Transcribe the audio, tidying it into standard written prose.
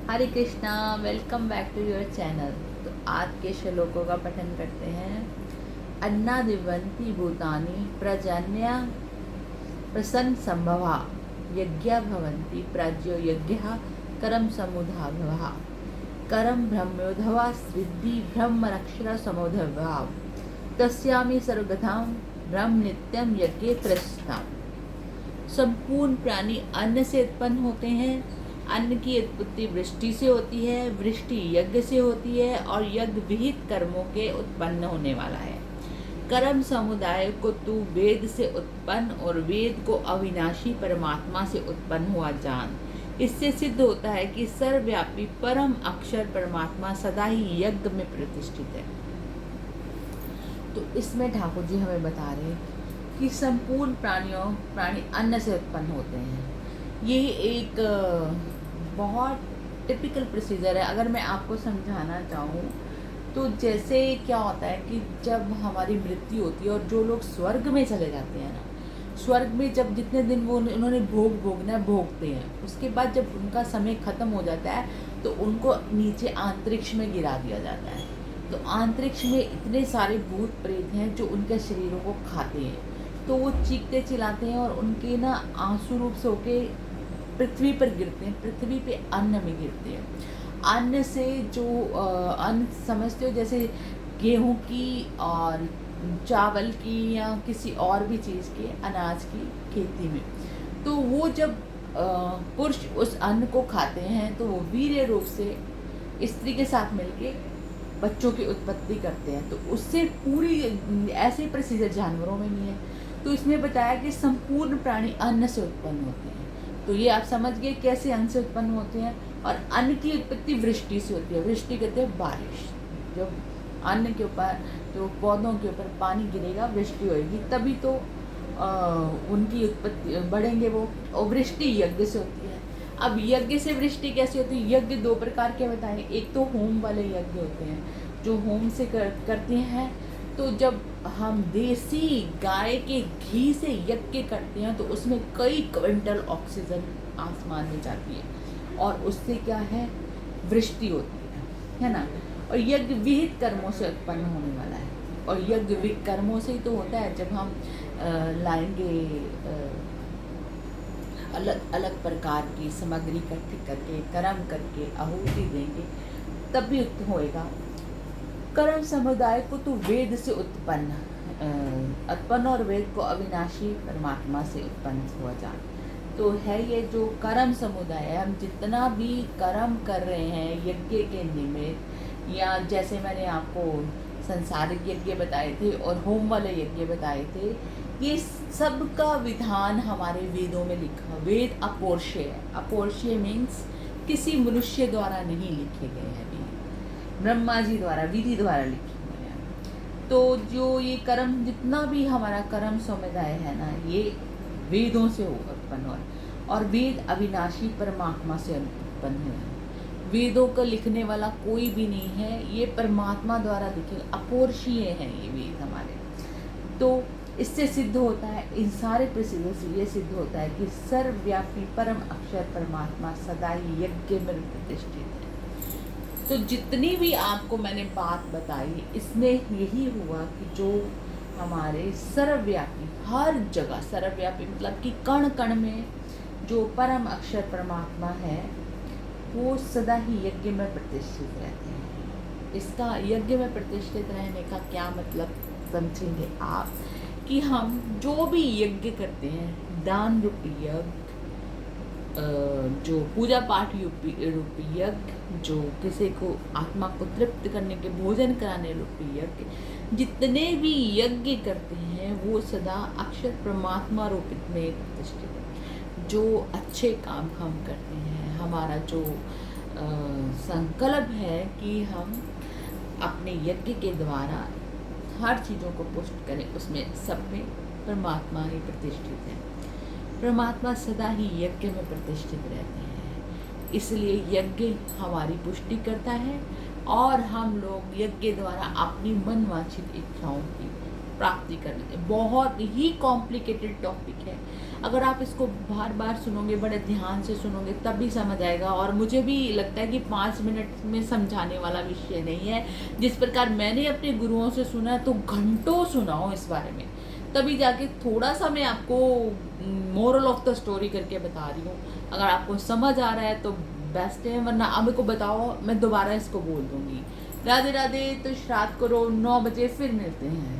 Hare Krishna, welcome back to your channel. तो आज के श्लोकों का पठन करते हैं। अन्नादिवन्ति भूतानि प्रजन्य प्रसन्न संभवा यज्ञा भवन्ति प्राज्यो यज्ञः करम समुधाभवा करम ब्रह्मोधवा सिद्धि ब्रह्मरक्षर समोधभाव तस्यामि सर्वगतां ब्रह्म नित्यम यज्ञे प्रस्ताम। संपूर्ण प्राणी अन्न से उत्पन्न होते हैं। अन्न की उत्पत्ति वृष्टि से होती है, वृष्टि यज्ञ से होती है और यज्ञ विहित कर्मों के उत्पन्न होने वाला है। कर्म समुदाय को तू वेद से उत्पन्न और वेद को अविनाशी परमात्मा से उत्पन्न हुआ जान। इससे सिद्ध होता है कि सर्वव्यापी परम अक्षर परमात्मा सदा ही यज्ञ में प्रतिष्ठित है। तो इसमें ठाकुर जी हमें बता रहे हैं कि संपूर्ण प्राणी अन्न से उत्पन्न होते हैं। ये एक बहुत टिपिकल प्रोसीजर है। अगर मैं आपको समझाना चाहूँ तो जैसे क्या होता है कि जब हमारी मृत्यु होती है और जो लोग स्वर्ग में चले जाते हैं ना, स्वर्ग में जब जितने दिन वो उन्होंने भोगना है भोगते हैं, उसके बाद जब उनका समय ख़त्म हो जाता है तो उनको नीचे अंतरिक्ष में गिरा दिया जाता है। तो अंतरिक्ष में इतने सारे भूत प्रेत हैं जो उनके शरीरों को खाते हैं। तो वो चीखते चिल्लाते हैं और उनके ना आंसू रूप से होके पृथ्वी पर गिरते हैं, पृथ्वी पे अन्न में गिरते हैं। अन्न से जो अन्न समझते हो, जैसे गेहूं की और चावल की या किसी और भी चीज़ के अनाज की खेती में, तो वो जब पुरुष उस अन्न को खाते हैं तो वो वीर्य रूप से स्त्री के साथ मिलके बच्चों की उत्पत्ति करते हैं। तो उससे पूरी ऐसे प्रोसीजर जानवरों में भी है। तो इसमें बताया कि संपूर्ण प्राणी अन्न से उत्पन्न होते हैं। तो ये आप समझ गए कैसे अन्न से उत्पन्न होते हैं। और अन्न की उत्पत्ति वृष्टि से होती है। वृष्टि कहते हैं बारिश। जब अन्न के ऊपर, जो पौधों के ऊपर पानी गिरेगा, वृष्टि होगी, तभी तो उनकी उत्पत्ति बढ़ेंगे वो। और वृष्टि यज्ञ से होती है। अब यज्ञ से वृष्टि कैसे होती है? यज्ञ दो प्रकार के बताएं। एक तो होम वाले यज्ञ होते हैं जो होम से करते हैं। तो जब हम देसी गाय के घी से यज्ञ करते हैं तो उसमें कई क्विंटल ऑक्सीजन आसमान में जाती है और उससे क्या है, वृष्टि होती है ना। और यज्ञ विहित कर्मों से उत्पन्न होने वाला है। और यज्ञ विहित कर्मों से ही तो होता है जब हम लाएंगे अलग अलग प्रकार की सामग्री इकट्ठी करके कर्म करके आहुति देंगे, तब भी होएगा। कर्म समुदाय को तो वेद से उत्पन्न और वेद को अविनाशी परमात्मा से उत्पन्न हुआ जान। तो है ये जो कर्म समुदाय है, हम जितना भी कर्म कर रहे हैं यज्ञ के निमित्त, या जैसे मैंने आपको संसारिक यज्ञ बताए थे और होम वाले यज्ञ बताए थे, ये सब का विधान हमारे वेदों में लिखा। वेद अपौरुषेय है। अपौरुषेय मीन्स किसी मनुष्य द्वारा नहीं लिखे गए हैं, ब्रह्मा जी द्वारा, विधि द्वारा लिखे हुए हैं। तो जो ये कर्म, जितना भी हमारा कर्म समुदाय है ना, ये वेदों से उत्पन्न हुआ और वेद अविनाशी परमात्मा से उत्पन्न हुए हैं। वेदों का लिखने वाला कोई भी नहीं है, ये परमात्मा द्वारा लिखे अपौरुषीय हैं ये वेद हमारे। तो इससे सिद्ध होता है, इन सारे प्रसिद्धों से ये सिद्ध होता है कि सर्वव्यापी परम अक्षर परमात्मा सदा ही यज्ञ में प्रतिष्ठित है। तो जितनी भी आपको मैंने बात बताई, इसमें यही हुआ कि जो हमारे सर्वव्यापी, हर जगह सर्वव्यापी मतलब कि कण कण में जो परम अक्षर परमात्मा है वो सदा ही यज्ञ में प्रतिष्ठित रहते हैं। इसका यज्ञ में प्रतिष्ठित रहने का क्या मतलब समझेंगे आप, कि हम जो भी यज्ञ करते हैं, दान रूपी यज्ञ, जो पूजा पाठ रूपी यज्ञ, जो किसी को आत्मा को तृप्त करने के भोजन कराने रूपी यज्ञ, जितने भी यज्ञ करते हैं वो सदा अक्षर परमात्मा रूपित में प्रतिष्ठित है। जो अच्छे काम हम करते हैं, हमारा जो संकल्प है कि हम अपने यज्ञ के द्वारा हर चीज़ों को पुष्ट करें, उसमें सब में परमात्मा ही प्रतिष्ठित है। परमात्मा सदा ही यज्ञ में प्रतिष्ठित रहते हैं। इसलिए यज्ञ हमारी पुष्टि करता है और हम लोग यज्ञ द्वारा अपनी मनवांछित इच्छाओं की प्राप्ति कर लेते हैं। बहुत ही कॉम्प्लिकेटेड टॉपिक है, अगर आप इसको बार बार सुनोगे, बड़े ध्यान से सुनोगे तभी समझ आएगा। और मुझे भी लगता है कि 5 मिनट में समझाने वाला विषय नहीं है। जिस प्रकार मैंने अपने गुरुओं से सुना है तो घंटों सुना हो इस बारे में, तभी जाके थोड़ा सा मैं आपको मोरल ऑफ द स्टोरी करके बता रही हूँ। अगर आपको समझ आ रहा है तो बेस्ट है, वरना अब मेरे को बताओ, मैं दोबारा इसको बोल दूँगी। राधे राधे। तो श्राद्ध करो, 9 बजे फिर मिलते हैं।